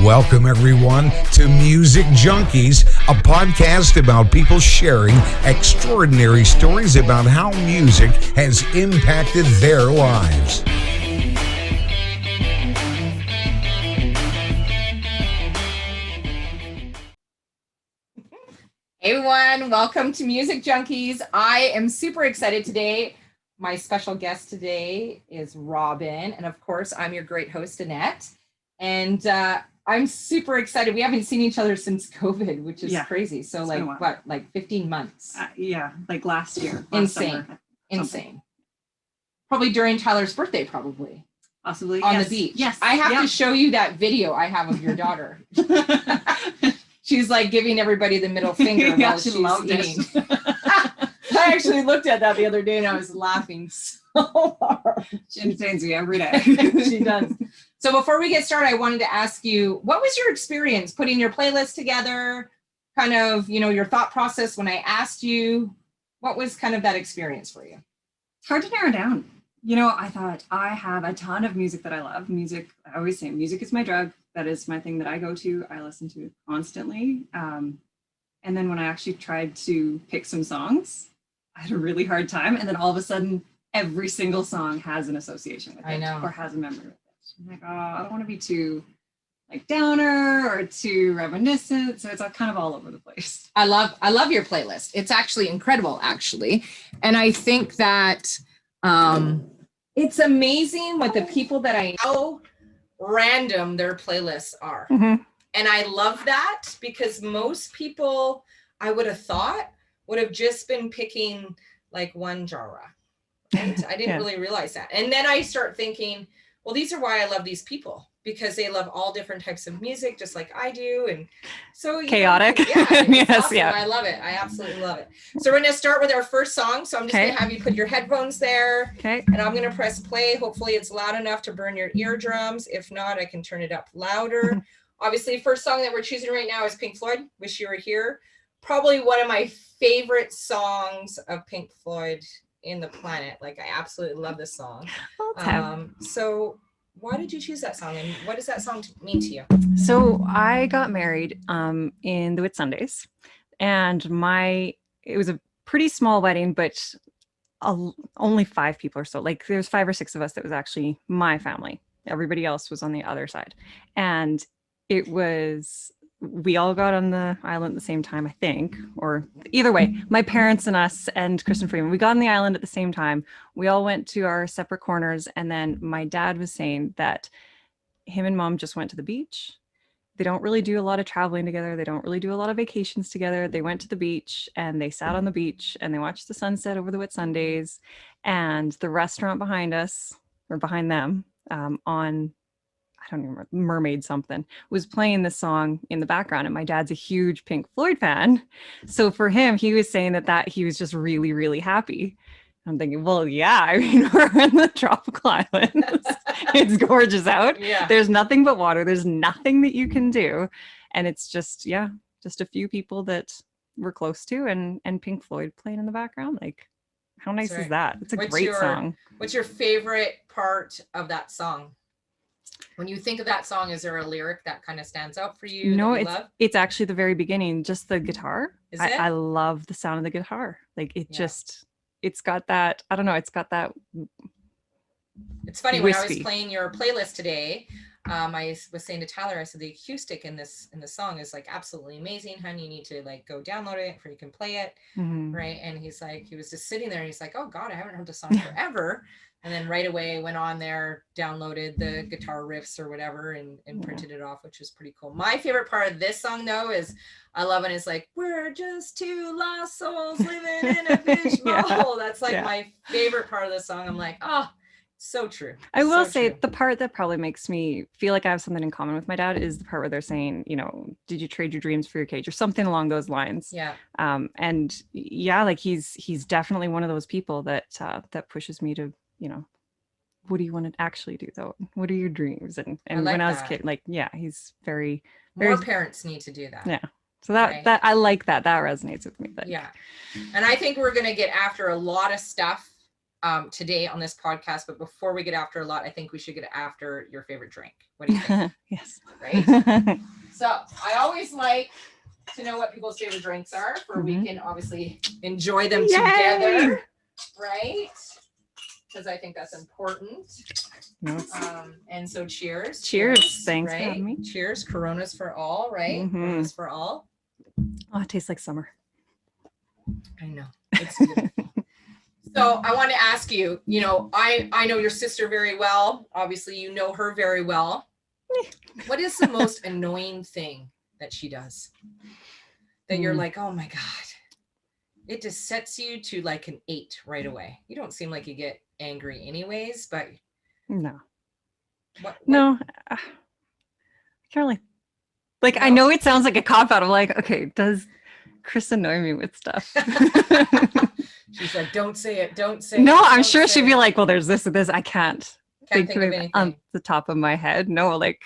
Welcome, everyone, to Music Junkies, a podcast about people sharing extraordinary stories about how music has impacted their lives. Hey everyone, welcome to Music Junkies. I am super excited today. My special guest today is Robyn, and of course, I'm your great host, Annette. And I'm super excited. We haven't seen each other since COVID, which is crazy. So like 15 months? Like last year. Insane. Probably during Tyler's birthday, probably. Possibly. On the beach. Yes. I have to show you that video I have of your daughter. She's like giving everybody the middle finger while she's eating. I actually looked at that the other day and I was laughing so hard. She entertains me every day. She does. So before we get started, I wanted to ask you, what was your experience putting your playlist together? Kind of, your thought process when I asked you, what was kind of that experience for you? It's hard to narrow down. I thought I have a ton of music that I love. Music, I always say music is my drug. That is my thing that I go to. I listen to it constantly. And then when I actually tried to pick some songs, I had a really hard time. And then all of a sudden, every single song has an association with it or has a memory with it. I'm like, I don't want to be too like downer or too reminiscent. So it's kind of all over the place. I love your playlist. It's actually incredible, actually. And I think that it's amazing what the people that I know random their playlists are. Mm-hmm. And I love that because most people I would have thought would have just been picking like one genre. Right? I didn't really realize that. And then I start thinking, well, these are why I love these people, because they love all different types of music, just like I do. And so chaotic. Yes, awesome. Yeah. I love it. I absolutely love it. So we're going to start with our first song. So I'm just going to have you put your headphones there. Okay. And I'm going to press play. Hopefully it's loud enough to burn your eardrums. If not, I can turn it up louder. Obviously, first song that we're choosing right now is Pink Floyd, Wish You Were Here. Probably one of my favorite songs of Pink Floyd in the planet. Like, I absolutely love this song. So why did you choose that song, and what does that song mean to you? So I got married in the Whitsundays, and it was a pretty small wedding, but only 5 people or so. Like, there's 5 or 6 of us that was actually my family. Everybody else was on the other side, and we all got on the island at the same time, I think, or either way, my parents and us and Kristen Freeman, we got on the island at the same time. We all went to our separate corners. And then my dad was saying that him and mom just went to the beach. They don't really do a lot of traveling together. They don't really do a lot of vacations together. They went to the beach and they sat on the beach and they watched the sunset over the Whitsundays, and the restaurant behind us, or behind them, on, I don't even remember, Mermaid something, was playing this song in the background. And my dad's a huge Pink Floyd fan. So for him, he was saying that he was just really, really happy. I'm thinking, well, yeah, I mean, we're in the tropical island. It's gorgeous out. Yeah. There's nothing but water. There's nothing that you can do. And it's just a few people that we're close to, and Pink Floyd playing in the background. Like, how nice is that? It's a great song. What's your favorite part of that song? When you think of that song, is there a lyric that kind of stands out for you? No, it's actually the very beginning, just the guitar. Is it? I love the sound of the guitar. Like, it's got that, I don't know, it's got that. It's funny, when I was playing your playlist today, I was saying to Tyler, I said the acoustic in the song is like absolutely amazing, honey. You need to like go download it before you can play it. Mm-hmm. Right. And he was just sitting there and he's like, oh God, I haven't heard the song forever. And then right away went on there, downloaded the guitar riffs or whatever, and printed it off, which was pretty cool. My favorite part of this song, though, is I love it. It's like, we're just 2 lost souls living in a fishbowl. That's like my favorite part of the song. I'm like, oh, so true. I will say the part that probably makes me feel like I have something in common with my dad is the part where they're saying, did you trade your dreams for your cage, or something along those lines. Yeah. And yeah, like he's definitely one of those people that pushes me to, what do you want to actually do though? What are your dreams? And when I was a kid, like, he's very, more parents need to do that. Yeah. So that I like that resonates with me. Yeah. And I think we're going to get after a lot of stuff today on this podcast. But before we get after a lot, I think we should get after your favorite drink. What do you think? Yes. right? So I always like to know what people's favorite drinks are, for we can obviously enjoy them together, right? Because I think that's important. And so cheers. Cheers. Thanks right? for having me. Cheers. Coronas for all, right? Coronas for all. Oh, it tastes like summer. I know. It's beautiful. So I want to ask you, you know, I know your sister very well. Obviously, you know her very well. What is the most annoying thing that she does that you're like, oh my God, it just sets you to like an 8 right away? You don't seem like you get angry anyways, but no. What? No. I can't really. Like, no? I know it sounds like a cop out. I'm like, okay, does Chris annoy me with stuff? She's like, don't say it. Don't say it. No, I'm sure she'd be like, well, there's this and this. I can't think of anything on the top of my head. No, like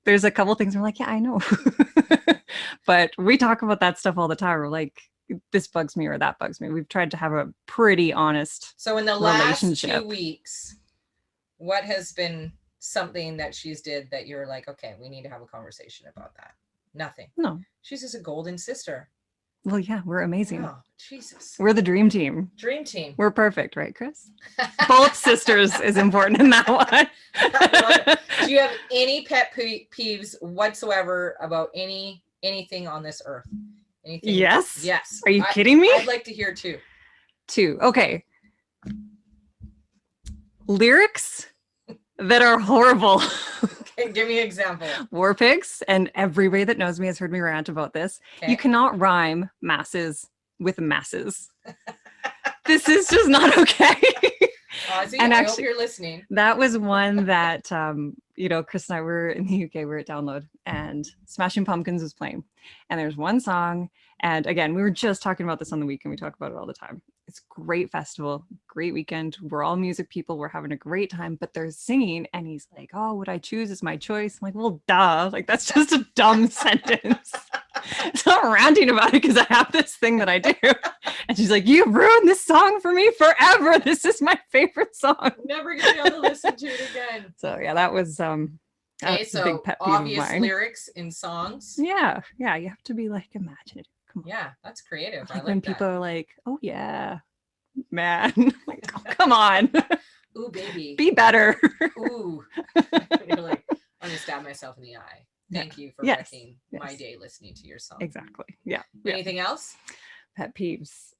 there's a couple things I'm like, yeah, I know. But we talk about that stuff all the time. We're like, this bugs me or that bugs me. We've tried to have a pretty honest So in the last 2 weeks, what has been something that she's did that you're like, okay, we need to have a conversation about that? Nothing. No. She's just a golden sister. Well, yeah, we're amazing. Oh, Jesus. We're the dream team. Dream team. We're perfect, right, Chris? Both sisters is important in that one. Do you have any pet peeves whatsoever about anything on this earth? Anything? Yes. Yes. Are you kidding me? I'd like to hear two. Okay. Lyrics that are horrible. Okay, give me an example. War pigs, and everybody that knows me has heard me rant about this. Okay. You cannot rhyme masses with masses. This is just not okay. Ozzy, and I hope you're listening. That was one that, you know, Chris and I were in the UK, we were at Download, and Smashing Pumpkins was playing. And there's one song, and again, we were just talking about this on the weekend. We talk about it all the time. It's a great festival, great weekend. We're all music people. We're having a great time, but they're singing, and he's like, oh, what I choose is my choice. I'm like, well, duh. Like, that's just a dumb sentence. It's not ranting about it because I have this thing that I do. And she's like, you ruined this song for me forever. This is my favorite song. Never gonna be able to listen to it again. So yeah, that was okay, so big pet peeve obvious of mine. Lyrics in songs. Yeah, you have to be like imaginative. Come on. Yeah, that's creative. I like when that. People are like, oh yeah, man. Like, oh, come on. Ooh, baby. Be better. Ooh. You're like, I'm gonna stab myself in the eye. Thank you for making my day listening to your song. Exactly. Yeah. Anything else? Pet peeves.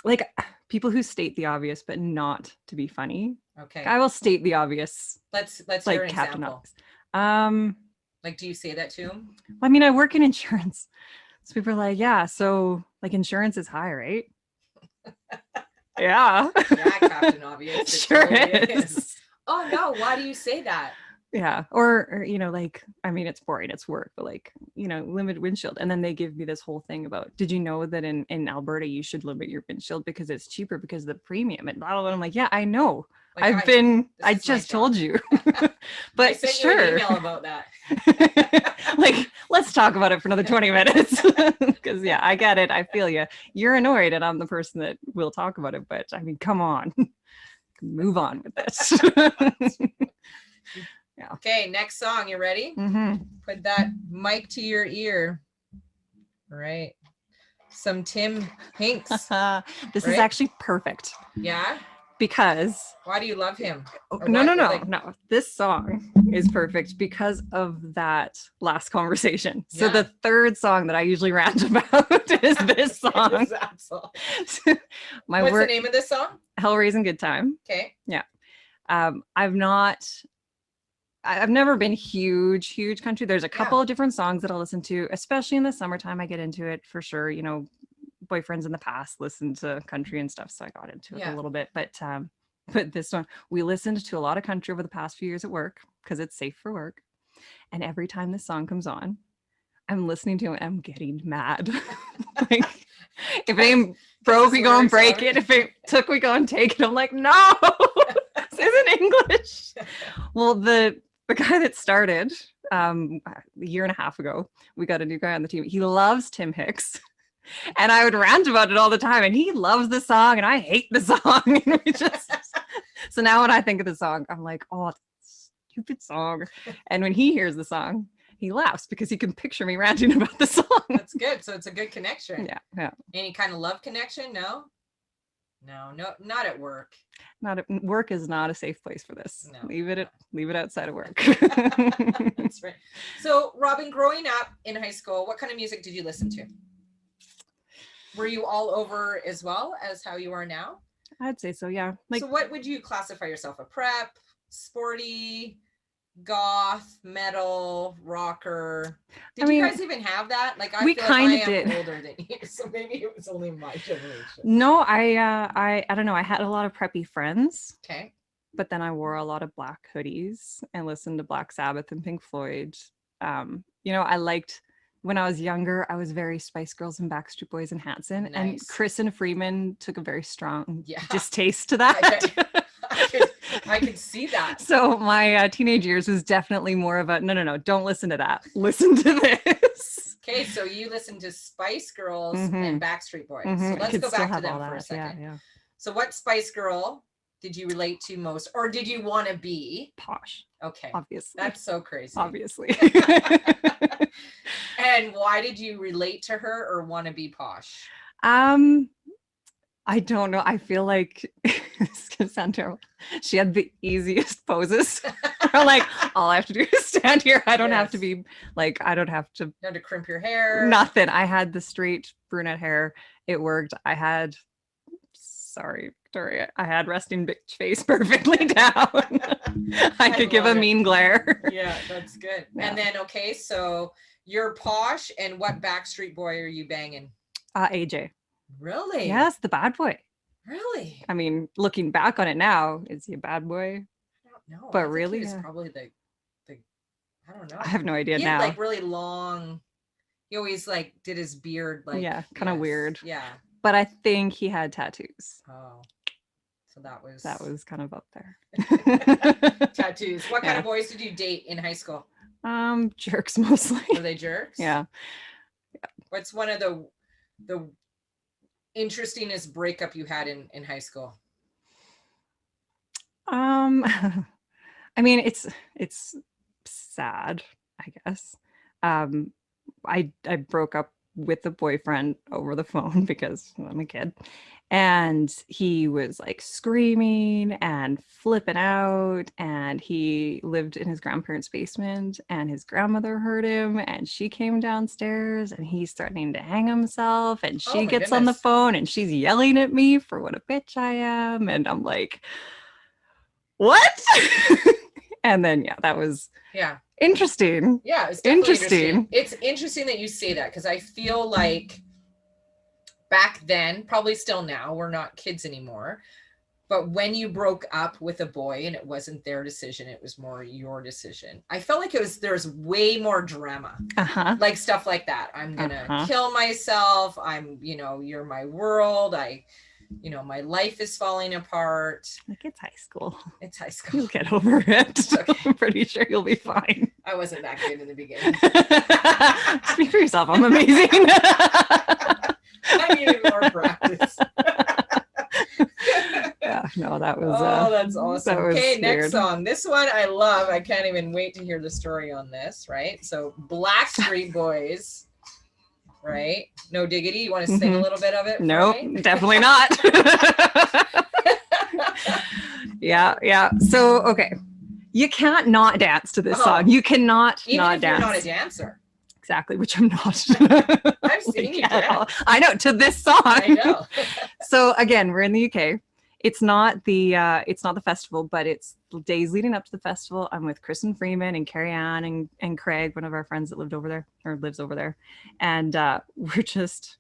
Like people who state the obvious but not to be funny. Okay. I will state the obvious. Let's like hear an Captain example. Obvious. Like, do you say that to him? I mean, I work in insurance. So people are like, yeah, so like insurance is high, right? Yeah. Yeah, Captain Obvious. It sure totally is. Oh no, why do you say that? Yeah. Or, you know, like, I mean, it's boring, it's work, but like, you know, limit windshield. And then they give me this whole thing about, did you know that in Alberta, you should limit your windshield because it's cheaper because of the premium and blah, blah, blah. I'm like, yeah, I know. Like, I just told you. But I sent sure. you an email about that. Like, let's talk about it for another 20 minutes. Because yeah, I get it. I feel you. You're annoyed and I'm the person that will talk about it. But I mean, come on. Move on with this. Yeah. Okay, next song. You ready? Mm-hmm. Put that mic to your ear. All right. Some Tim Hinks. This is actually perfect. Yeah? Because why do you love him? No. This song is perfect because of that last conversation. So the third song that I usually rant about is this song. What's the name of this song? Hell Raising Good Time. Okay. Yeah. I've never been huge country. There's a couple of different songs that I'll listen to, especially in the summertime. I get into it for sure. You know, boyfriends in the past listened to country and stuff, so I got into it a little bit. But this one, we listened to a lot of country over the past few years at work because it's safe for work. And every time this song comes on, I'm listening to it, I'm getting mad. Like, if it ain't broke, we go and break it. If it took, we go and take it. I'm like, no, this isn't English. Well, the guy that started a year and a half ago, we got a new guy on the team. He loves Tim Hicks. And I would rant about it all the time. And he loves the song and I hate the song. And we just so now when I think of the song, I'm like, oh, it's stupid song. And when he hears the song, he laughs because he can picture me ranting about the song. That's good. So it's a good connection. Yeah. Yeah. Any kind of love connection? No, not at work. Not work is not a safe place for this. No. Leave it outside of work. That's right. So Robyn, growing up in high school, what kind of music did you listen to? Were you all over as well as how you are now? I'd say so, yeah. Like, so what would you classify yourself? A prep, sporty, goth, metal, rocker? Did you guys even have that? Like, I we feel kind like of I am did. older than you, so maybe it was only my generation. No, I don't know. I had a lot of preppy friends. Okay. But then I wore a lot of black hoodies and listened to Black Sabbath and Pink Floyd. You know, I liked, when I was younger, I was very Spice Girls and Backstreet Boys and Hanson. Nice. And Kristen Freeman took a very strong distaste to that. I could see that. So my teenage years was definitely more of a, no, don't listen to that. Listen to this. Okay, so you listened to Spice Girls and Backstreet Boys. So let's go back to them for a second. Yeah. So what Spice Girl did you relate to most, or did you want to be? Posh. Okay. Obviously. That's so crazy. Obviously. And why did you relate to her or want to be posh? I don't know. I feel like this can sound terrible. She had the easiest poses. Like, all I have to do is stand here. I don't have to be like, I don't have to. You have to crimp your hair. Nothing. I had the straight brunette hair. It worked. Sorry, Victoria. I had resting bitch face perfectly down. I could give a mean glare. Yeah, that's good. Yeah. And then, okay, so you're posh, and what Backstreet Boy are you banging? AJ. Really? Yes, the bad boy. Really? I mean, looking back on it now, is he a bad boy? I don't know. But really, he was probably the I don't know. I have no idea he now. had like really long. He always like did his beard like. Yeah, kind of weird. Yeah. But I think he had tattoos. Oh, so that was kind of up there. Tattoos. What kind of boys did you date in high school? Jerks mostly. Were they jerks? Yeah. What's one of the interestingest breakup you had in high school? I mean, it's sad, I guess. I broke up with a boyfriend over the phone because I'm a kid, and he was like screaming and flipping out, and he lived in his grandparents' basement, and his grandmother heard him, and she came downstairs, and he's threatening to hang himself, and she gets on the phone and she's yelling at me for what a bitch I am, and I'm like, what? And then that was interesting. Yeah, it's interesting. It's interesting that you say that, because I feel like back then, probably still now, we're not kids anymore, but when you broke up with a boy and it wasn't their decision, it was more your decision. I felt like there's way more drama, like stuff like that. I'm gonna kill myself. You're my world. My life is falling apart. Like, it's high school. It's high school. You'll get over it. Okay. I'm pretty sure you'll be fine. I wasn't that good in the beginning. Speak for yourself. I'm amazing. I needed more practice. No, that was. That's awesome. Okay, next song. This one I love. I can't even wait to hear the story on this. Right. So, Backstreet Boys. Right? No Diggity. You want to sing a little bit of it? Nope, definitely not. Yeah. So, okay. You can't not dance to this song. You cannot even not if dance. You're not a dancer. Exactly, which I'm not. I've seen you dance. I know, to this song. I know. So again, we're in the UK. It's not the festival, but it's the days leading up to the festival. I'm with Kristen Freeman and Carrie Ann and Craig, one of our friends that lives over there. And we're just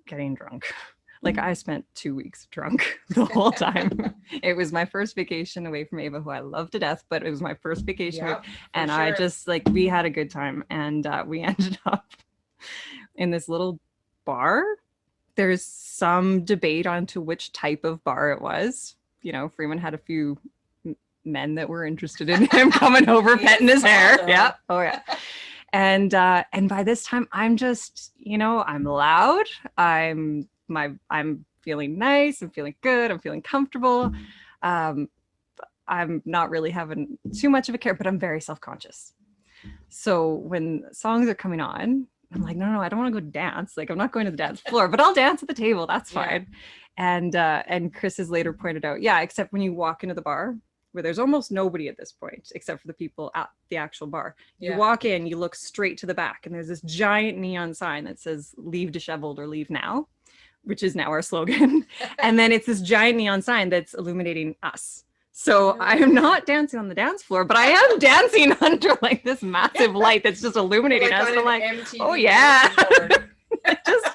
getting drunk. Like, I spent 2 weeks drunk the whole time. It was my first vacation away from Ava, who I love to death, but it was my first vacation. And sure. I just, we had a good time. And we ended up in this little bar. There's some debate on to which type of bar it was. Freeman had a few men that were interested in him coming over, petting his hair. Yeah. Oh, yeah. And by this time, I'm just, I'm loud. I'm feeling nice. I'm feeling good. I'm feeling comfortable. I'm not really having too much of a care, but I'm very self-conscious. So when songs are coming on, I'm like, no, I don't want to go dance. Like, I'm not going to the dance floor, but I'll dance at the table. That's fine. And Chris has later pointed out, yeah, except when you walk into the bar where there's almost nobody at this point, except for the people at the actual bar. You walk in, you look straight to the back, and there's this giant neon sign that says "Leave disheveled" or "Leave now," which is now our slogan. And then it's this giant neon sign that's illuminating us. So I am not dancing on the dance floor, but I am dancing under like this massive light that's just illuminating us. I'm like, MTV oh yeah, just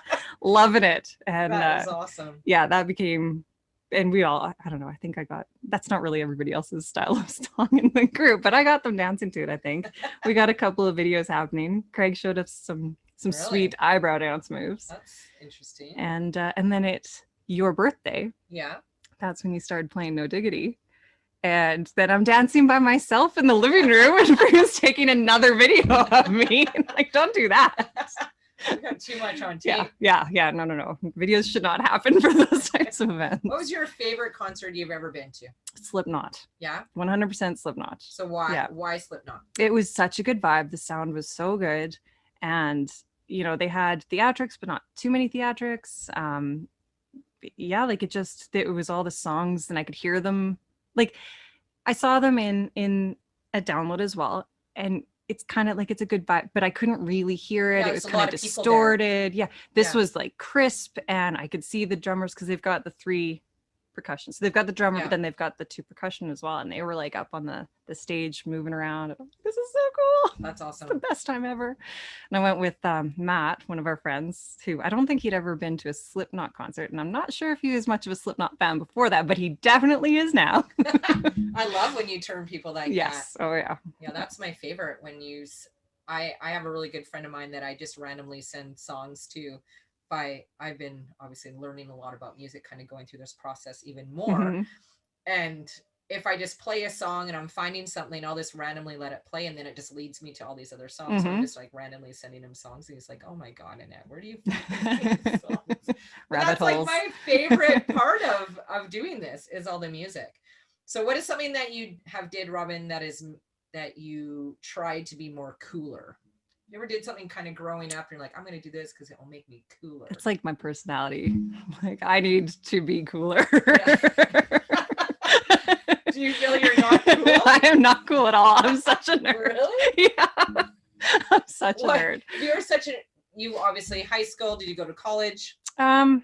loving it. And that is awesome. Yeah, that became, and we all, I don't know, I think I got, that's not really everybody else's style of song in the group, but I got them dancing to it, I think. We got a couple of videos happening. Craig showed us some really? Sweet eyebrow dance moves. That's interesting. And then it's your birthday. Yeah. That's when you started playing No Diggity. And then I'm dancing by myself in the living room and Bruce taking another video of me. Like, don't do that. You got too much on tape. Yeah. No. Videos should not happen for those types of events. What was your favorite concert you've ever been to? Slipknot. Yeah? 100% Slipknot. So why Slipknot? It was such a good vibe. The sound was so good. And, you know, they had theatrics, but not too many theatrics. Yeah, like it was all the songs and I could hear them. Like I saw them in a download as well. And it's kind of like, it's a good vibe, but I couldn't really hear it. It was kind of distorted. Yeah. This was like crisp and I could see the drummers because they've got the 3 percussion. So they've got the drummer, but then they've got the 2 percussion as well. And they were like up on the stage moving around. This is so cool. That's awesome. It's the best time ever. And I went with Matt, one of our friends, who I don't think he'd ever been to a Slipknot concert. And I'm not sure if he was much of a Slipknot fan before that, but he definitely is now. I love when you turn people like yes. that. Oh yeah. Yeah, that's my favorite when I have a really good friend of mine that I just randomly send songs to. I've been obviously learning a lot about music, kind of going through this process even more. Mm-hmm. And if I just play a song and I'm finding something, I'll just randomly let it play. And then it just leads me to all these other songs. Mm-hmm. So I'm just like randomly sending him songs. And he's like, oh my God, Annette, where do you find these songs? That's holes. Like my favorite part of doing this is all the music. So what is something that you have did, Robyn, that you tried to be more cooler? You ever did something kind of growing up and you're like, I'm going to do this because it will make me cooler? It's like my personality. Like, I need to be cooler. Yeah. Do you feel you're not cool? I am not cool at all. I'm such a nerd. Really? Yeah. I'm such a nerd. You obviously high school. Did you go to college? I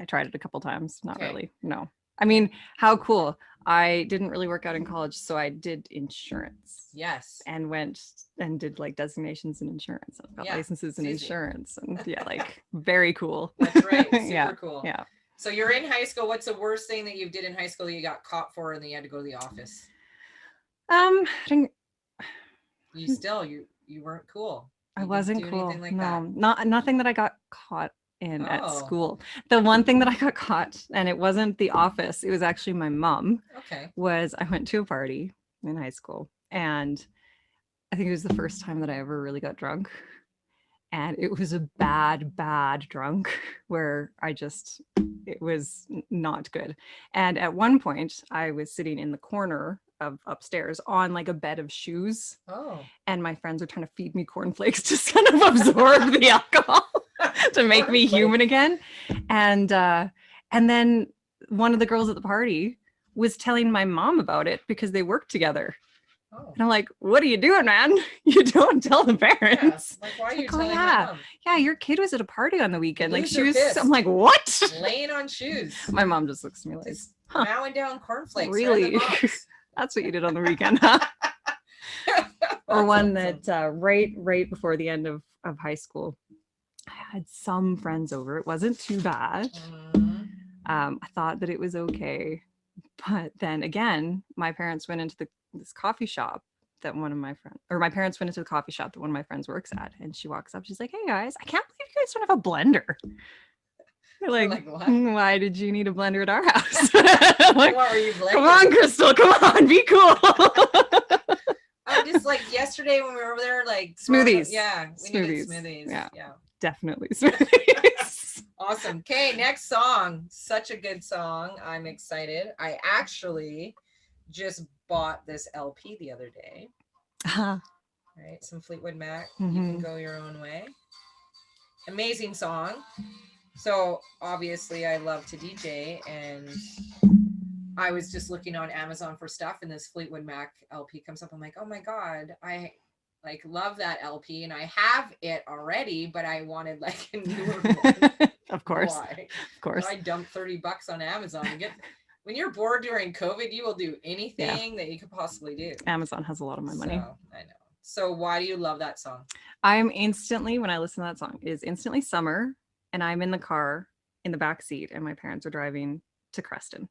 tried it a couple times. Not really. No. I mean, how cool. I didn't really work out in college, so I did insurance. Yes. And went and did like designations in insurance. I've got licenses in insurance. And like very cool. That's right. Super cool. Yeah. So you're in high school. What's the worst thing that you did in high school that you got caught for and then you had to go to the office? You weren't cool. I wasn't cool. Like nothing that I got caught in at school. The one thing that I got caught, and it wasn't the office, it was actually my mom. Okay. Was I went to a party in high school, and I think it was the first time that I ever really got drunk. And it was a bad drunk where it was not good. And at one point I was sitting in the corner of upstairs on like a bed of shoes. Oh. And my friends were trying to feed me cornflakes to kind of absorb the alcohol to make me human again. And then one of the girls at the party was telling my mom about it because they worked together. Oh. And I'm like, what are you doing, man? You don't tell the parents. Yeah. Like, why are you telling them? Yeah, your kid was at a party on the weekend. Like she was, pissed. I'm like, what? Laying on shoes. My mom just looks at me like, mowing down cornflakes. Really? That's what you did on the weekend, huh? Or one that right before the end of high school, I had some friends over. It wasn't too bad. Mm-hmm. I thought that it was okay. But then again, my parents went into this coffee shop that my parents went into the coffee shop that one of my friends works at, and she walks up, she's like, hey guys, I can't believe you guys don't have a blender. They're like what? Why did you need a blender at our house? Like, what were you blending? Come on, Crystal, come on, be cool. Just like yesterday when we were over there, like smoothies. We needed smoothies. Yeah. Definitely smoothies. Awesome. Okay, next song. Such a good song. I'm excited. I actually just bought this LP the other day. Uh-huh. Right, some Fleetwood Mac. You Can Go Your Own Way. Amazing song. So obviously I love to DJ, and I was just looking on Amazon for stuff, and this Fleetwood Mac LP comes up. I'm like, oh my God, I like love that LP, and I have it already, but I wanted like a newer one. Of course. Why? Of course. So I dumped $30 on Amazon to get. When you're bored during COVID, you will do anything that you could possibly do. Amazon has a lot of my money. So, I know. So why do you love that song? I'm instantly, when I listen to that song, it is instantly summer, and I'm in the car in the back seat, and my parents are driving to Creston.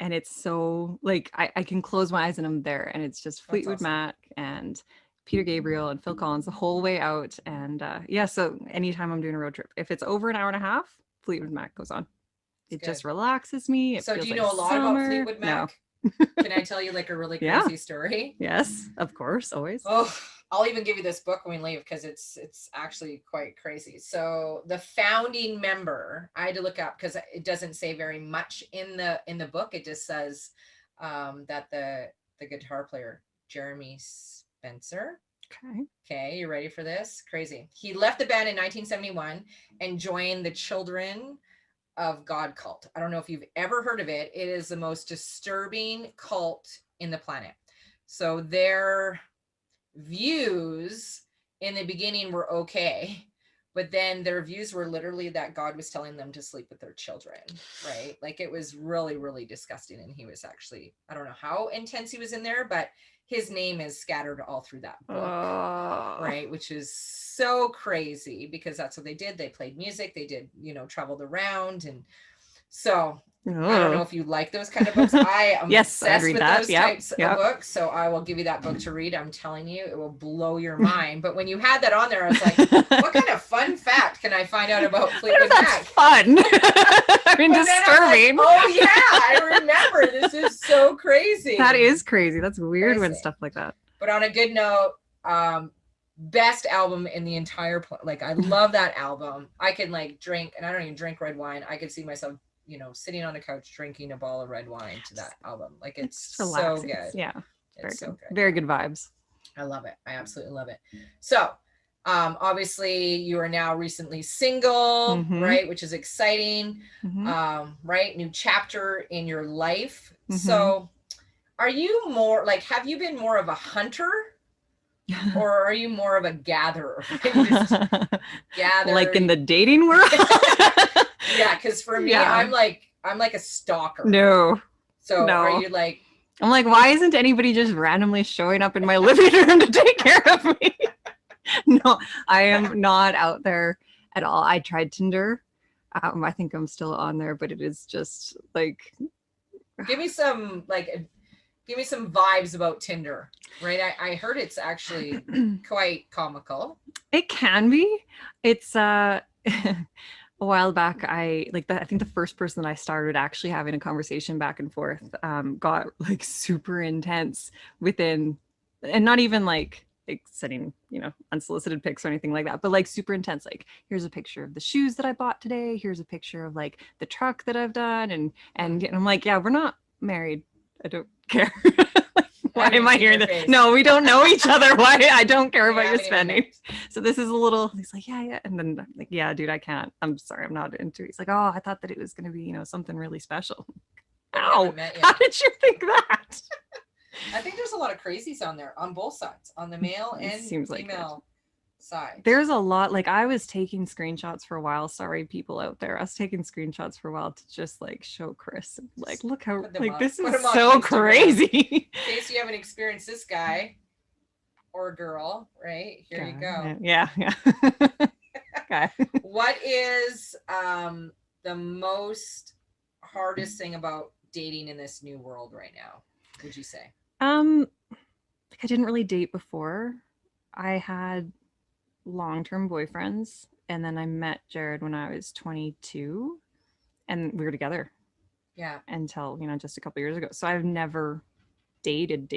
And it's so like I can close my eyes and I'm there, and it's just Fleetwood awesome. Mac and Peter Gabriel and Phil Collins the whole way out. And so anytime I'm doing a road trip, if it's over an hour and a half, Fleetwood Mac goes on. It just relaxes me. It so feels do you like know a lot summer. about Fleetwood Mac? No. Can I tell you like a really crazy story? Yes, of course, always. Oh, I'll even give you this book when we leave, because it's actually quite crazy. So the founding member, I had to look up because it doesn't say very much in the book. It just says that the guitar player, Jeremy Spencer. Okay, you ready for this? Crazy. He left the band in 1971 and joined the Children of God cult. I don't know if you've ever heard of it. It is the most disturbing cult in the planet. So their views in the beginning were okay, but then their views were literally that God was telling them to sleep with their children, right? Like it was really, really disgusting. And he was actually, I don't know how intense he was in there, but his name is scattered all through that book, right? Which is so crazy, because that's what they did. They played music, they did, traveled around. And so I don't know if you like those kind of books. I am obsessed with those types of books. So I will give you that book to read. I'm telling you, it will blow your mind. But when you had that on there, I was like, what kind of fun fact can I find out about Fleetwood Mac? Fun. I mean, disturbing. Like, oh yeah, I remember. This is so crazy. That is crazy. That's weird when stuff like that. But on a good note, best album in the entire like I love that album. I can like drink, and I don't even drink red wine. I could see myself sitting on the couch drinking a bottle of red wine to that album. Like it's so good. Yeah. It's so good. Very good vibes. I love it. I absolutely love it. So obviously you are now recently single, right? Which is exciting. Right? New chapter in your life. So are you more like, have you been more of a hunter? Or are you more of a gatherer? Gather, like in the dating world? Yeah, because for me, I'm like a stalker. No. So are you like? I'm like, why isn't anybody just randomly showing up in my living room to take care of me? No, I am not out there at all. I tried Tinder. I think I'm still on there, but it is just like. Give me some vibes about Tinder, right? I heard it's actually quite comical. It can be. It's a while back, I think the first person that I started actually having a conversation back and forth got like super intense within, and not even like sending unsolicited pics or anything like that, but like super intense. Like, here's a picture of the shoes that I bought today. Here's a picture of like the truck that I've done, and I'm like, yeah, we're not married. I don't care. Why am I hearing this? No, we don't know each other. Why? I don't care about your spending. So this is a little, he's like, yeah. And then I'm like, yeah, dude, I can't. I'm sorry, I'm not into it. He's like, oh, I thought that it was going to be, something really special. Ow, how did you think that? I think there's a lot of crazies on there on both sides, on the male and female side. There's a lot. Like, I was taking screenshots for a while. Sorry, people out there. I was taking screenshots for a while to just like show Chris, like, look how like this is so crazy. In case you haven't experienced this guy or girl, right? Here you go. Yeah. Okay. What is the most hardest thing about dating in this new world right now, would you say? Like, I didn't really date before. I had long-term boyfriends, and then I met Jared when I was 22, and we were together until just a couple years ago. So I've never dated,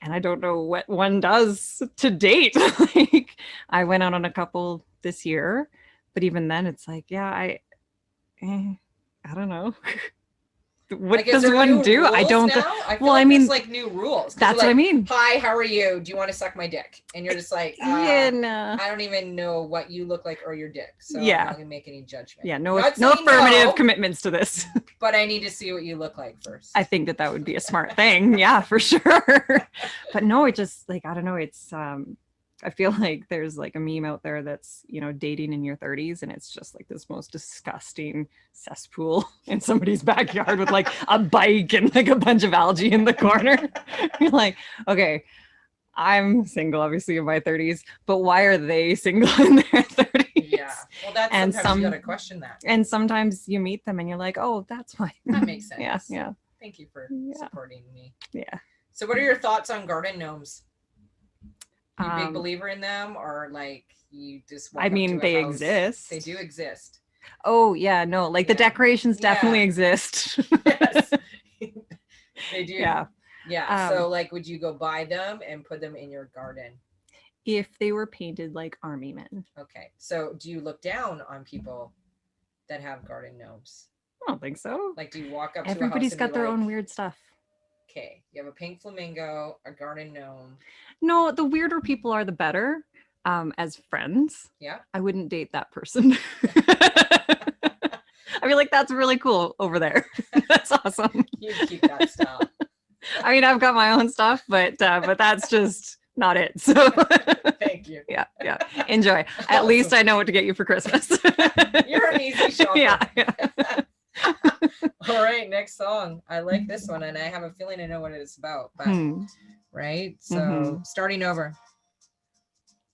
and I don't know what one does to date. Like, I went out on a couple this year, but even then it's like, I don't know. what Like, does is there one new do? I rules don't. now? I feel Well, like I mean, there's like new rules. 'Cause that's you're what I like, mean. Hi, how are you? Do you want to suck my dick? And you're just like, Yeah, no. I don't even know what you look like or your dick, so I'm Yeah. not gonna make any judgment. Yeah, I'm no, not no saying affirmative no, commitments to this. but I need to see what you look like first. I think that would be a smart thing. Yeah, for sure. But no, it just like, I don't know. It's, I feel like there's like a meme out there that's, you know, dating in your 30s, and it's just like this most disgusting cesspool in somebody's backyard with like a bike and like a bunch of algae in the corner. You're like, okay, I'm single, obviously in my 30s, but why are they single in their 30s? Yeah, well, that's And sometimes you gotta question that. And sometimes you meet them and you're like, oh, that's why. That makes sense. Yeah, yeah. Thank you for Yeah. supporting me. Yeah. So what are your thoughts on garden gnomes? You a big Um, believer in them, or like you just walk I up to mean, a they house? exist. They do exist. Oh yeah, no, like the Yeah. decorations definitely Yeah. exist. Yes. They do. Yeah. Yeah. So like, would you go buy them and put them in your garden? If they were painted like army men. Okay. So do you look down on people that have garden gnomes? I don't think so. Like, do you walk up Everybody's to a house got their like, own weird stuff. Okay, you have a pink flamingo, a garden gnome. No, the weirder people are the better. As friends. Yeah. I wouldn't date that person. I feel like that's really cool over there. That's awesome. You keep that style. I mean, I've got my own stuff, but that's just not it. So Thank you. Yeah. Enjoy. At least I know what to get you for Christmas. You're an easy shopper. Yeah. All right, next song. I like this one, and I have a feeling I know what it's about. But right, so starting over.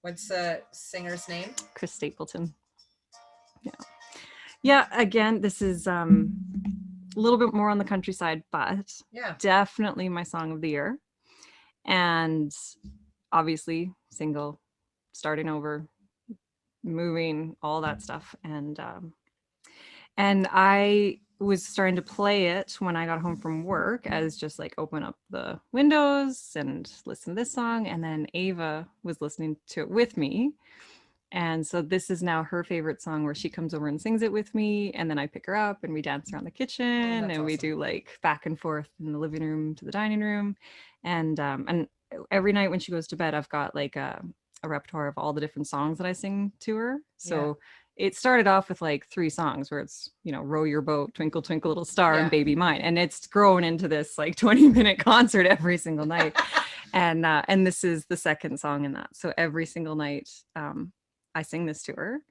What's the singer's name? Chris Stapleton. Yeah. Again, this is a little bit more on the countryside, but definitely my song of the year. And obviously single, starting over, moving, all that stuff. And I was starting to play it when I got home from work, as just like open up the windows and listen to this song. And then Ava was listening to it with me. And so this is now her favorite song, where she comes over and sings it with me. And then I pick her up and we dance around the kitchen, and we do like back and forth in the living room to the dining room. And every night when she goes to bed, I've got like a repertoire of all the different songs that I sing to her. So it started off with like 3 songs, where it's, you know, Row Your Boat, Twinkle Twinkle Little Star, and Baby Mine. And it's grown into this like 20-minute concert every single night. And this is the second song in that. So every single night, I sing this to her,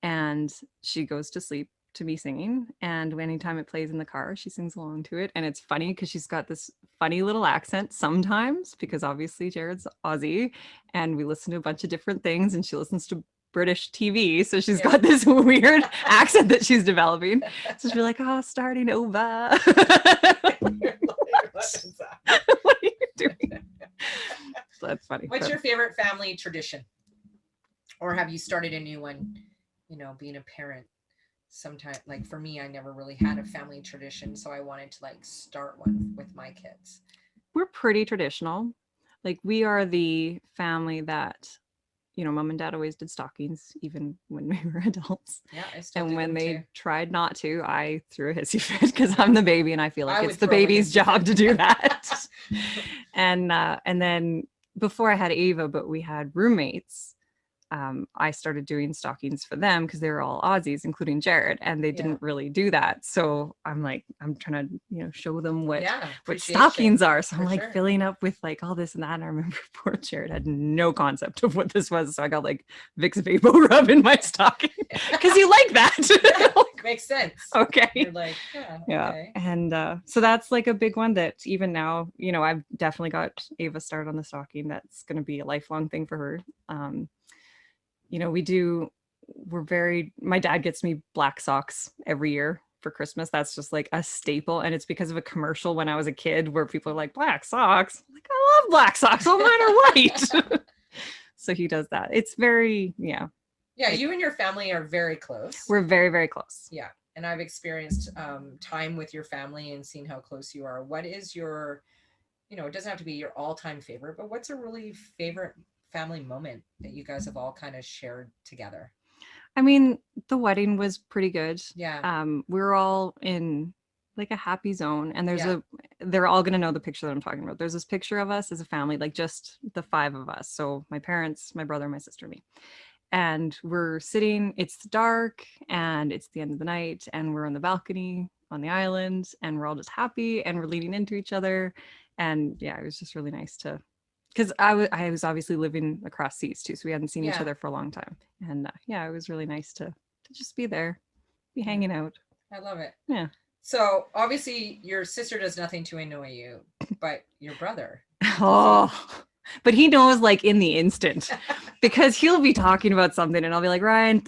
and she goes to sleep to me singing. And anytime it plays in the car, she sings along to it. And it's funny because she's got this funny little accent sometimes, because obviously Jared's Aussie, and we listen to a bunch of different things, and she listens to British TV. So she's got this weird accent that she's developing. So she'll be like, oh, starting over. What are you doing? So that's funny. What's your favorite family tradition? Or have you started a new one, you know, being a parent? Sometimes, like for me, I never really had a family tradition, so I wanted to like start one with my kids. We're pretty traditional. Like, we are the family that, you know, mom and dad always did stockings, even when we were adults. Yeah, I still And do when them they too. tried not to, I threw a hissy fit, because I'm the baby and I feel like I it's would the throw a baby's hissy job fit. to do that. And then before I had Ava, but we had roommates, I started doing stockings for them, because they were all Aussies, including Jared, and they didn't really do that. So I'm like, I'm trying to, you know, show them what stockings are. So I'm like filling up with like all this and that. And I remember poor Jared had no concept of what this was. So I got like Vicks Vapor Rub in my stocking, because you like that. Makes sense. Okay. You're like, okay. And so that's like a big one that even now, you know, I've definitely got Ava started on the stocking. That's going to be a lifelong thing for her. You know, my dad gets me black socks every year for Christmas. That's just like a staple. And it's because of a commercial when I was a kid, where people are like, black socks. I'm like, I love black socks. All mine are white. So he does that. It's very, Yeah, you and your family are very close. We're very, very close. Yeah. And I've experienced time with your family and seen how close you are. What is your, you know, it doesn't have to be your all-time favorite, but what's a really favorite family moment that you guys have all kind of shared together? I mean, the wedding was pretty good. Yeah. We were all in like a happy zone. And they're all going to know the picture that I'm talking about. There's this picture of us as a family, like just the 5 of us. So my parents, my brother, my sister, me. And we're sitting, it's dark and it's the end of the night and we're on the balcony on the island and we're all just happy and we're leaning into each other. And yeah, it was just really nice to, because I was obviously living across seas too. So we hadn't seen each other for a long time. And yeah, it was really nice to just be there, be hanging out. I love it. Yeah. So obviously your sister does nothing to annoy you, but your brother. But he knows like in the instant because he'll be talking about something and I'll be like, Ryan,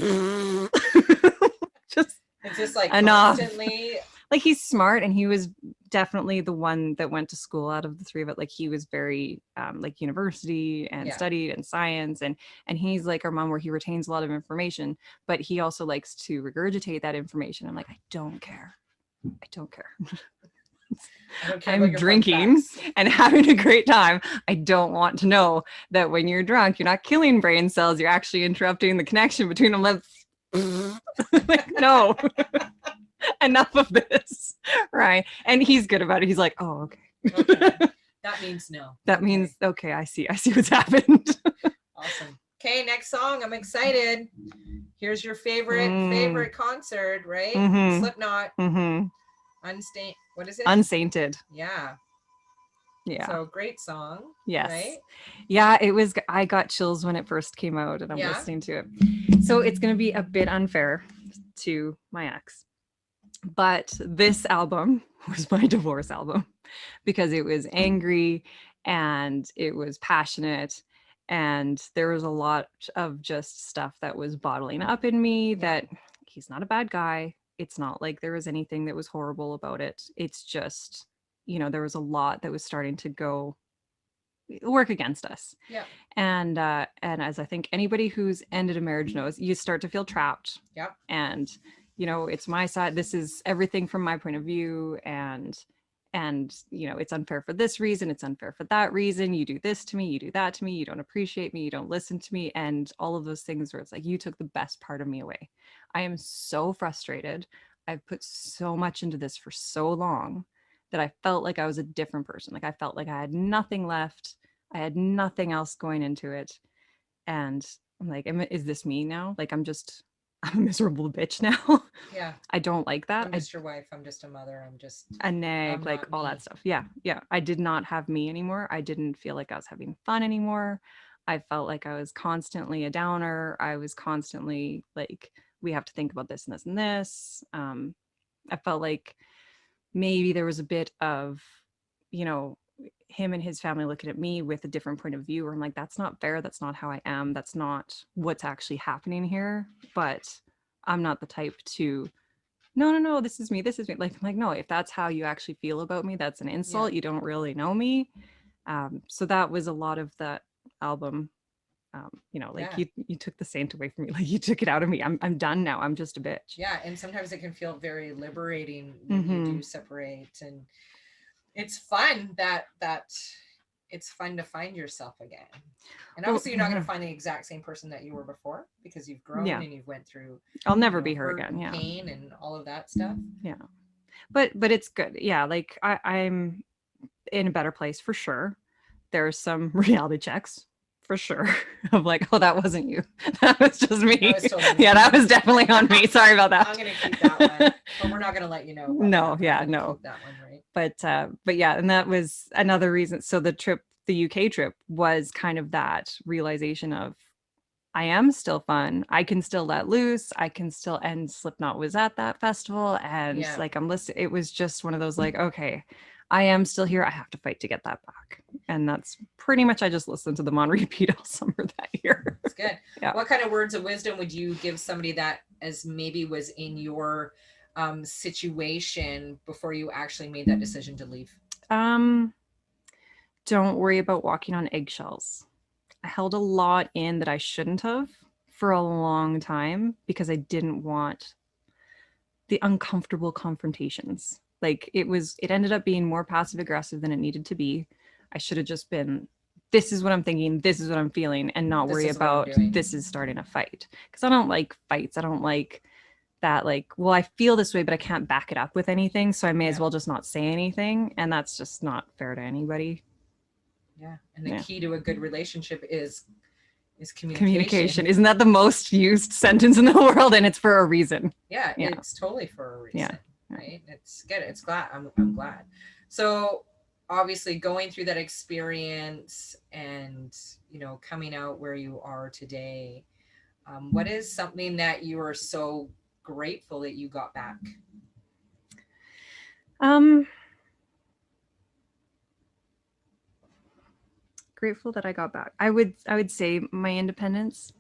just it's just like enough. Constantly. Like he's smart and he was definitely the one that went to school out of the 3 of it. Like he was very like university and studied and science and he's like our mom where he retains a lot of information, but he also likes to regurgitate that information. I'm like, I don't care. I'm drinking and having a great time. I don't want to know that when you're drunk, you're not killing brain cells. You're actually interrupting the connection between them. Like, no, enough of this. Right. And he's good about it. He's like, oh, okay. That means no. That means, okay, I see what's happened. Awesome. Okay, next song. I'm excited. Here's your favorite concert, right? Slipknot. What is it? Unsainted. Yeah. Yeah. So great song. Yes. Right? Yeah, it was. I got chills when it first came out and I'm listening to it. So it's going to be a bit unfair to my ex. But this album was my divorce album because it was angry and it was passionate and there was a lot of just stuff that was bottling up in me that he's not a bad guy. It's not like there was anything that was horrible about it. It's just, there was a lot that was starting to work against us. Yeah. And as I think anybody who's ended a marriage knows, you start to feel trapped. Yeah. And, it's my side. This is everything from my point of view. And it's unfair for this reason. It's unfair for that reason. You do this to me. You do that to me. You don't appreciate me. You don't listen to me. And all of those things where it's like, you took the best part of me away. I am so frustrated. I've put so much into this for so long that I felt like I was a different person. Like I felt like I had nothing left. I had nothing else going into it. And I'm like, is this me now? Like, I'm a miserable bitch now. Yeah. I don't like that. I'm just your wife. I'm just a mother. I'm just a nag, like all that stuff. Yeah. Yeah. I did not have me anymore. I didn't feel like I was having fun anymore. I felt like I was constantly a downer. I was constantly like, we have to think about this and this and this. I felt like maybe there was a bit of, him and his family looking at me with a different point of view where I'm like, that's not fair. That's not how I am. That's not what's actually happening here. But I'm not the type to, no, this is me. Like, I'm like, no, if that's how you actually feel about me, that's an insult. You don't really know me. So that was a lot of that album. You took the saint away from me. Like you took it out of me. I'm done now. I'm just a bitch. Yeah. And sometimes it can feel very liberating when you do separate, and it's fun that it's fun to find yourself again. And obviously you're not going to find the exact same person that you were before because you've grown and you've went through, I'll never be her again. Yeah. Pain and all of that stuff. Yeah. But it's good. Yeah. Like I'm in a better place for sure. There's some reality checks for sure of like, oh, that wasn't you. That was just me. That was definitely on me. Sorry about that. I'm going to keep that one, but we're not going to let you know. No. Yeah. No. That one, right? But yeah. And that was another reason. So the UK trip was kind of that realization of I am still fun. I can still let loose. I can still, and Slipknot was at that festival and like, I'm listening. It was just one of those like, okay, I am still here. I have to fight to get that back. And that's pretty much, I just listened to them on repeat all summer that year. That's good. Yeah. What kind of words of wisdom would you give somebody that as maybe was in your situation before you actually made that decision to leave? Don't worry about walking on eggshells. I held a lot in that I shouldn't have for a long time because I didn't want the uncomfortable confrontations. Like it ended up being more passive aggressive than it needed to be. I should have just been, this is what I'm thinking, this is what I'm feeling, and not worry about this is starting a fight. Because I don't like fights. I don't like that like, well, I feel this way, but I can't back it up with anything, so I may as well just not say anything, and that's just not fair to anybody. Yeah, and the key to a good relationship is communication. Communication. Isn't that the most used sentence in the world? And it's for a reason. Yeah, it's totally for a reason. Right? It's good. It's glad. I'm glad. So obviously going through that experience and, you know, coming out where you are today, what is something that you are so grateful that you got back? Grateful that I got back. I would say my independence,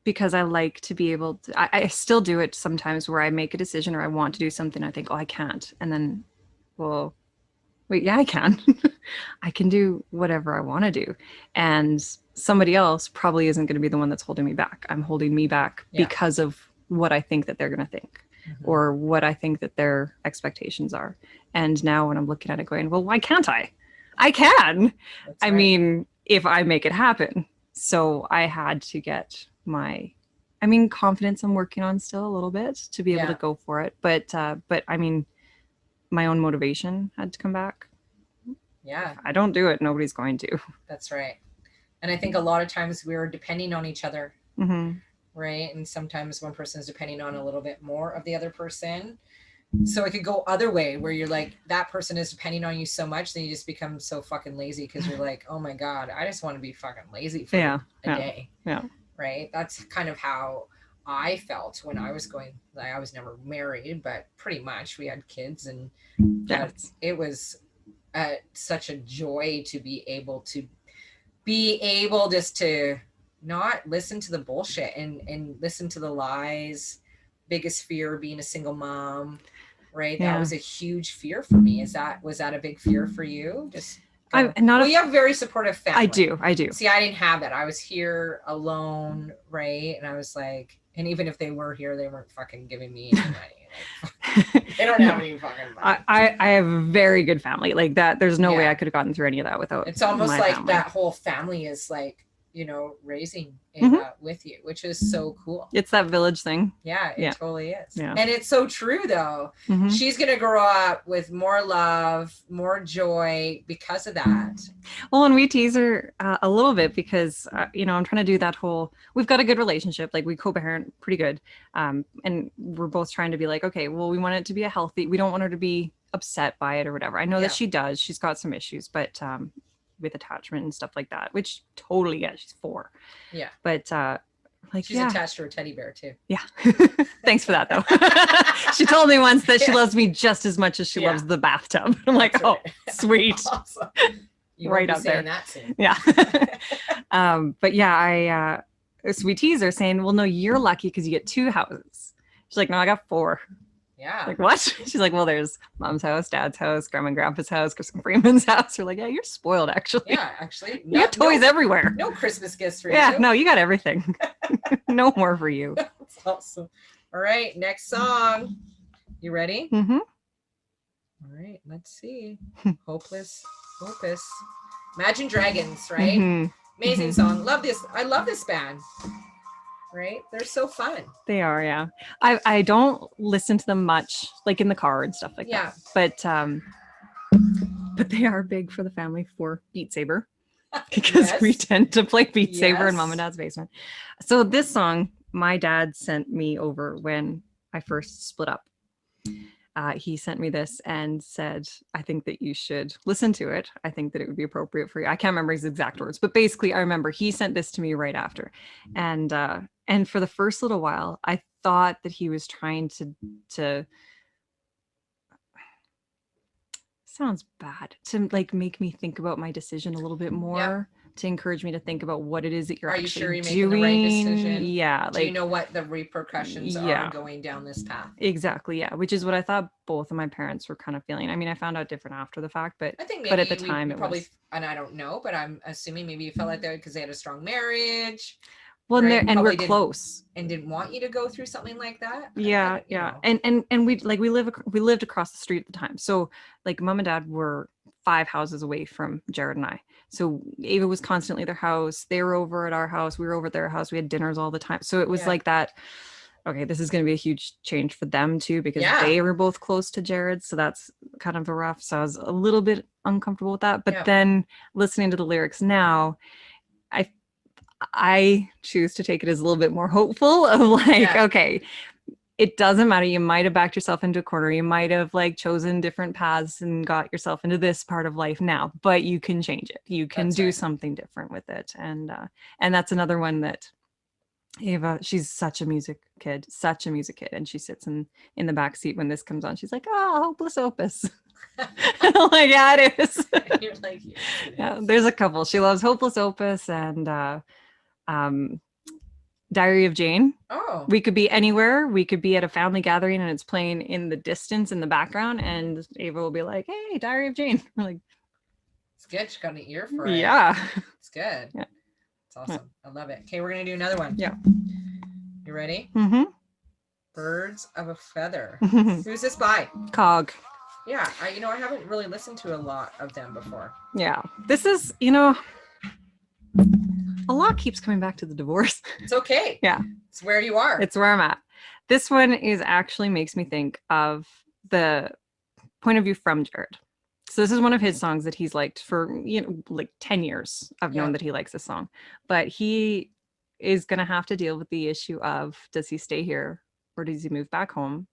because I like to be able to, I still do it sometimes where I make a decision or I want to do something. I think, oh, I can't. And then, well, wait, yeah, I can. I can do whatever I want to do. And somebody else probably isn't going to be the one that's holding me back. I'm holding me back because of what I think that they're going to think, or what I think that their expectations are. And now when I'm looking at it going, well, why can't I? I can. I mean, if I make it happen. So I had to get my, confidence I'm working on still a little bit to be able to go for it. But I mean, my own motivation had to come back. Yeah. If I don't do it, nobody's going to. That's right. And I think a lot of times we're depending on each other, right? And sometimes one person is depending on a little bit more of the other person. So it could go other way where you're like, that person is depending on you so much that you just become so fucking lazy because you're like, oh my God, I just want to be fucking lazy for a day. Yeah. Right. That's kind of how I felt when I was going, like, I was never married, but pretty much we had kids, and it was such a joy to be able just to not listen to the bullshit and listen to the lies. Biggest fear being a single mom, right? That was a huge fear for me. Was that a big fear for you? Just you have a very supportive family. I do. See, I didn't have that. I was here alone, right? And I was like, and even if they were here, they weren't fucking giving me any money. They don't have any fucking money. I have a very good family. Like that, there's no way I could have gotten through any of that without. It's almost like family. That whole family is like, you know, raising with you, which is so cool. It's that village thing. Yeah, it totally is. Yeah. And it's so true though. She's going to grow up with more love, more joy because of that. Well, and we tease her a little bit because, you know, I'm trying to do that whole, we've got a good relationship. Like we co-parent pretty good. And we're both trying to be like, okay, well, we want it to be we don't want her to be upset by it or whatever. I know that she does. She's got some issues, but, with attachment and stuff like that, which totally, she's 4. Yeah. But like she's attached to her teddy bear too. Yeah. Thanks for that though. She told me once that she loves me just as much as she loves the bathtub. I'm like, oh, sweet. Awesome. You right up there. That soon. Yeah. But yeah, so we tease her saying, well, no, you're lucky because you get 2 houses. She's like, no, I got 4. Yeah. Like, what? She's like, well, there's mom's house, dad's house, grandma and grandpa's house, Kristen Freeman's house. We're like, yeah, you're spoiled, actually. Yeah, actually. You got toys everywhere. No Christmas gifts for you. Yeah, no, you got everything. No more for you. That's awesome. All right, next song. You ready? Mm-hmm. All right, let's see. Hopeless. Imagine Dragons, right? Amazing song. Love this. I love this band. Right? They're so fun. They are, yeah. I don't listen to them much, like in the car and stuff like that. But they are big for the family for Beat Saber because we tend to play Beat Saber in mom and dad's basement. So this song, my dad sent me over when I first split up. He sent me this and said, I think that you should listen to it. I think that it would be appropriate for you. I can't remember his exact words, but basically I remember he sent this to me right after. And for the first little while, I thought that he was trying to sounds bad, to like make me think about my decision a little bit more. To encourage me to think about what it is that you're actually doing. The right decision? Yeah. Do you know what the repercussions are going down this path? Exactly. Yeah. Which is what I thought both of my parents were kind of feeling. I mean, I found out different after the fact, but I think maybe but at the time it probably was, and I don't know, but I'm assuming maybe you felt like that because they had a strong marriage. Well, right? and we're close and didn't want you to go through something like that. Yeah. And we lived across the street at the time. So like mom and dad were 5 houses away from Jared and I. So Ava was constantly at their house. They were over at our house. We were over at their house. We had dinners all the time. So it was like that. okay, this is going to be a huge change for them too, because Yeah. they were both close to Jared. So that's kind of a rough. So I was a little bit uncomfortable with that. But Yeah. then listening to the lyrics now, I choose to take it as a little bit more hopeful of like, Yeah. okay, it doesn't matter. You might have backed yourself into a corner. You might have like chosen different paths and got yourself into this part of life now, but you can change it. You can That's do right. something different with it. And that's another one that Ava, she's such a music kid, and she sits in the back seat when this comes on. She's like, "Oh, hopeless opus." I'm like, yeah, it is. You're like, yes, it Yeah, is. there's a couple. She loves hopeless opus and Diary of Jane. Oh, We could be anywhere. We could be at a family gathering and it's playing in the distance in the background, and Ava will be like, "Hey, Diary of Jane." We're like, it's good. She got an ear for it. yeah. It's good. Yeah. It's awesome. I love it. Okay, we're gonna do another one. Yeah. You ready? Mm-hmm. Birds of a Feather. Mhm. Who's this by? Cog. Yeah, I haven't really listened to a lot of them before. Yeah. This is, a lot keeps coming back to the divorce. It's okay. Yeah. It's where you are. It's where I'm at. This one is actually makes me think of the point of view from Jared. So this is one of his songs that he's liked for, like 10 years. I've known that he likes this song, but he is going to have to deal with the issue of, does he stay here or does he move back home?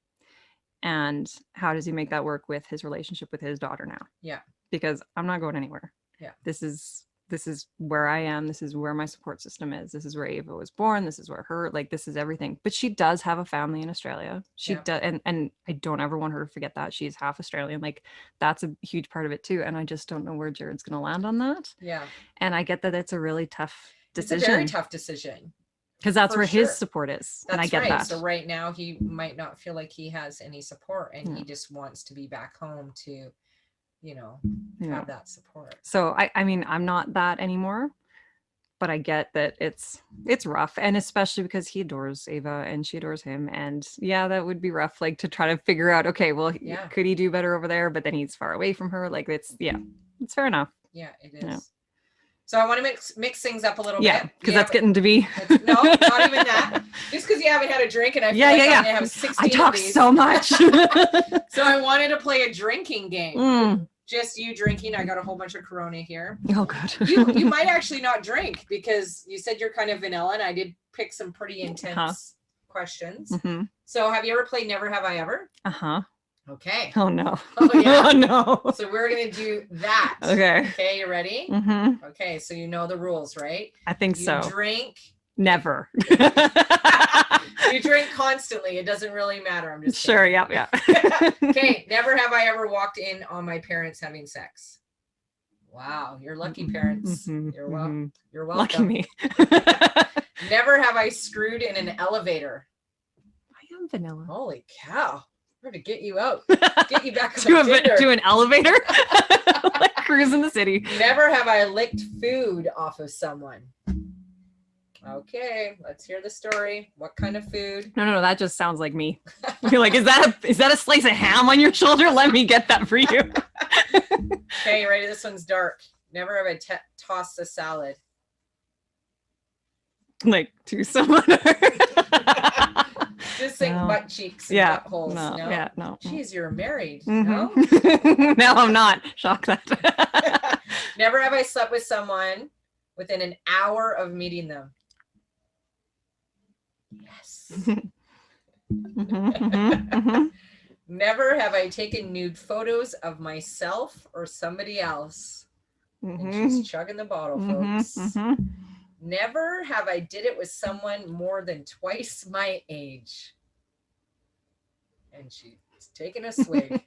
And how does he make that work with his relationship with his daughter now? Yeah. Because I'm not going anywhere. Yeah. This is where I am. This is where my support system is. This is where Ava was born. This is where this is everything. But she does have a family in Australia. She does. And I don't ever want her to forget that. She's half Australian. Like, that's a huge part of it too. And I just don't know where Jared's going to land on that. Yeah. And I get that it's a really tough decision. It's a very tough decision. Because that's For where sure. his support is. And I get that. So right now he might not feel like he has any support, and Yeah. he just wants to be back home to, Yeah. have that support. So I mean, I'm not that anymore, but I get that it's rough, and especially because he adores Ava and she adores him, and yeah, that would be rough. Like, to try to figure out, okay, well, could he do better over there? But then he's far away from her. Like, it's fair enough. Yeah, it is. Yeah. So I want to mix things up a little Yeah, bit. because that's getting to be. No, not even that. Just because you haven't had a drink, and I feel like I'm gonna have 16 I talk of these. so much. So I wanted to play a drinking game. Mm. Just you drinking. I got a whole bunch of Corona here. Oh God. You might actually not drink, because you said you're kind of vanilla, and I did pick some pretty intense questions. Mm-hmm. So have you ever played Never Have I Ever? Uh-huh. Okay. Oh no. Oh, yeah. Oh no. So we're gonna do that. Okay. Okay, you ready? Mm-hmm. Okay, so you know the rules, right? I think You so. drink. Never. You drink constantly. It doesn't really matter. I'm just Sure. kidding. Yeah. Okay, never have I ever walked in on my parents having sex. Wow, you're lucky, parents. Mhm, You're welcome. mhm. You're Lucky welcome. me. Never have I screwed in an elevator. I am vanilla. Holy cow! We're gonna get you out. Get you back on Tinder. to an elevator. Like cruising the city. Never have I licked food off of someone. Okay, let's hear the story. What kind of food? No, that just sounds like me. You're like, is that a slice of ham on your shoulder? Let me get that for you. Okay, you ready? This one's dark. Never have I tossed a salad. Like to someone. Just think No. butt cheeks and Yeah. buttholes. No. Yeah. No. Jeez, you're married. Mhm. No? No, I'm not. Shock that. Never have I slept with someone within an hour of meeting them. Yes. Never have I taken nude photos of myself or somebody else. And she's chugging the bottle, folks. Never have I did it with someone more than twice my age. And she's taking a swig.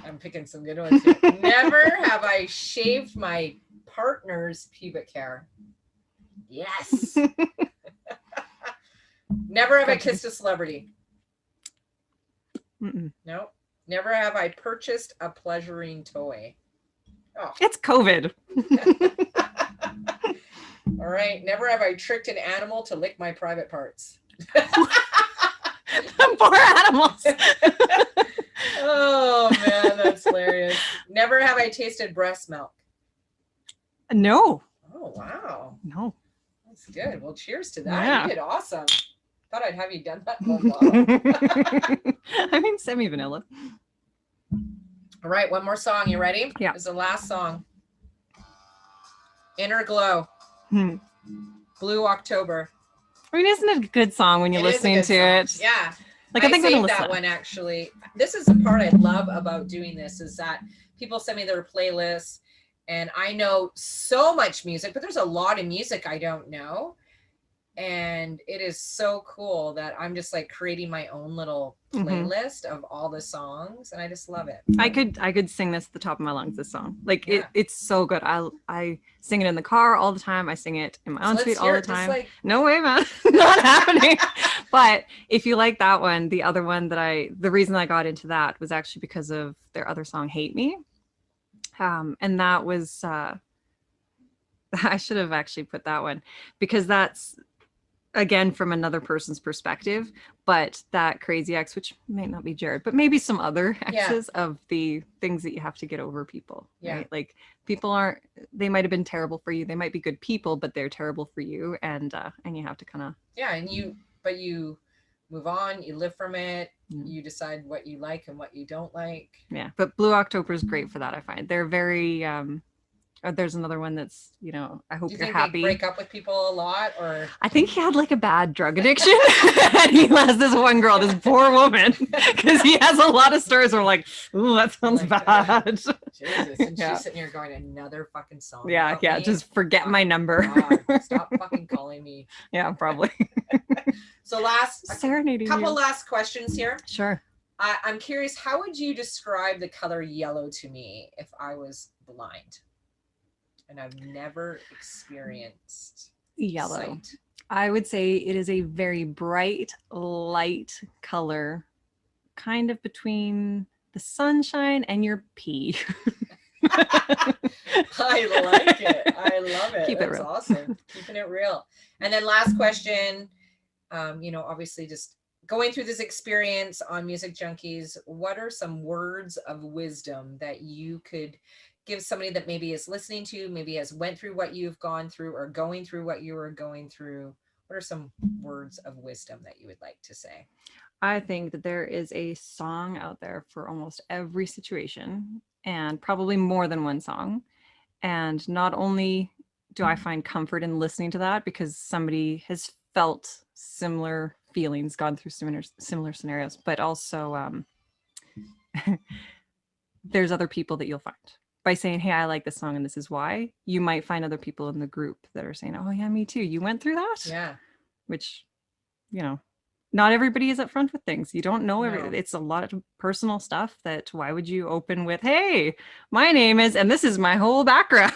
I'm picking some good ones here. Never have I shaved my partner's pubic hair. Yes. Never have I kissed a celebrity. No. Never have I purchased a pleasuring toy. Oh. It's COVID. All right. Never have I tricked an animal to lick my private parts. Poor animals. Oh man, that's hilarious. Never have I tasted breast milk. No. Oh wow. No. That's good. Well, cheers to that. Yeah. You did awesome. Thought I'd have you done that in one bottle. I mean, semi-vanilla. All right, one more song. You ready? Yeah. It's the last song. Inner Glow. Blue October. I mean, isn't it a good song when you're listening to it? Yeah. Like I think I'm gonna saved listen. that one actually. This is the part I love about doing this is that people send me their playlists and I know so much music, but there's a lot of music I don't know. And it is so cool that I'm just like creating my own little playlist of all the songs, and I just love it. I could sing this at the top of my lungs. This song, like it's so good. I sing it in the car all the time. I sing it in my own suite all the time. Like... No way, man, not happening. But if you like that one, the other one that the reason I got into that was actually because of their other song, "Hate Me," and that was I should have actually put that one because that's. Again, from another person's perspective, but that crazy ex, which might not be Jared, but maybe some other exes of the things that you have to get over people. Right? Like people they might have been terrible for you. They might be good people, but they're terrible for you. And you have to kind of. Yeah. And you move on, you live from it. You decide what you like and what you don't like. Yeah. But Blue October is great for that. I find they're very, there's another one that's, I hope you're happy. They break up with people a lot, or I think he had like a bad drug addiction. And he has this one girl, this poor woman, because he has a lot of stories where we're like, ooh, that sounds bad. Jesus. And she's sitting here going, another fucking song. Yeah, me? Just forget my number. God, stop fucking calling me. Yeah, probably. So couple last questions here. Sure. I'm curious, how would you describe the color yellow to me if I was blind? And I've never experienced yellow. Sight. I would say it is a very bright, light color, kind of between the sunshine and your pee. I like it. I love it. Keep it real. Awesome. Keeping it real. And then last question, obviously just going through this experience on Music Junkies, what are some words of wisdom that you could give somebody that maybe is listening to, maybe has went through what you've gone through or going through what you are going through? What are some words of wisdom that you would like to say? I think that there is a song out there for almost every situation, and probably more than one song. And not only do I find comfort in listening to that because somebody has felt similar feelings, gone through similar scenarios, but also there's other people that you'll find. By saying, hey, I like this song and this is why, you might find other people in the group that are saying, oh yeah, me too. You went through that? Yeah. Which, not everybody is upfront with things. You don't know it's a lot of personal stuff that why would you open with, hey, my name is, and this is my whole background.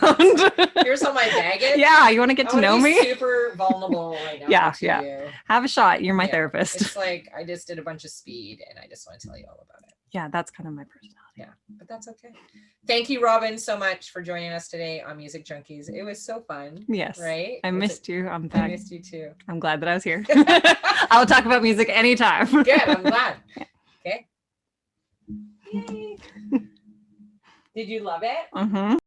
Here's how my baggage. Yeah, you want to get to know me? Super vulnerable right now. Yeah. You. Have a shot. You're my therapist. It's like I just did a bunch of speed and I just want to tell you all about it. Yeah, that's kind of my personality. Yeah, but that's okay. Thank you, Robyn, so much for joining us today on Music Junkies. It was so fun. Yes. Right? I missed you. I'm back. I missed you too. I'm glad that I was here. I'll talk about music anytime. Good. I'm glad. Okay. Yay. Did you love it? Mm-hmm.